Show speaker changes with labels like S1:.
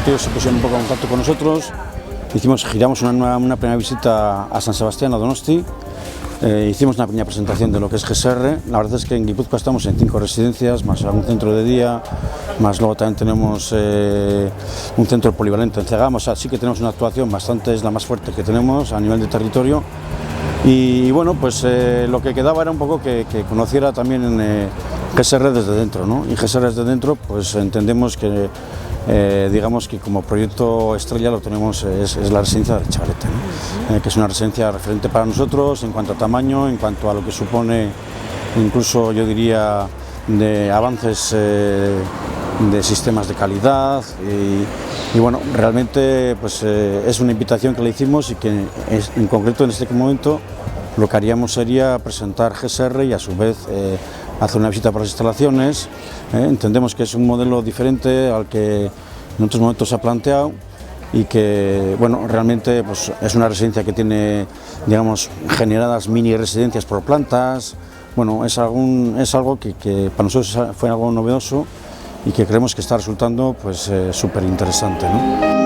S1: que ellos se pusieron un poco en contacto con nosotros, giramos una primera visita a San Sebastián, a Donosti, hicimos una pequeña presentación de lo que es GSR. La verdad es que en Guipúzcoa estamos en 5 residencias, más algún centro de día, más luego también tenemos un centro polivalente en Cegama, o sea, sí que tenemos una actuación bastante, es la más fuerte que tenemos a nivel de territorio. Y bueno, pues lo que quedaba era un poco que conociera también GSR desde dentro, ¿no? Y GSR desde dentro, pues entendemos que digamos que como proyecto estrella lo tenemos, es la residencia de Chavalete, ¿no? Que es una residencia referente para nosotros en cuanto a tamaño, en cuanto a lo que supone, incluso yo diría, de avances de sistemas de calidad y bueno, realmente pues es una invitación que le hicimos y que en concreto en este momento lo que haríamos sería presentar GSR y a su vez hacer una visita por las instalaciones. Entendemos que es un modelo diferente al que en otros momentos se ha planteado y que bueno, realmente pues, es una residencia que tiene, digamos, generadas mini residencias por plantas. Bueno, es algo que para nosotros fue algo novedoso y que creemos que está resultando pues súper interesante, ¿no?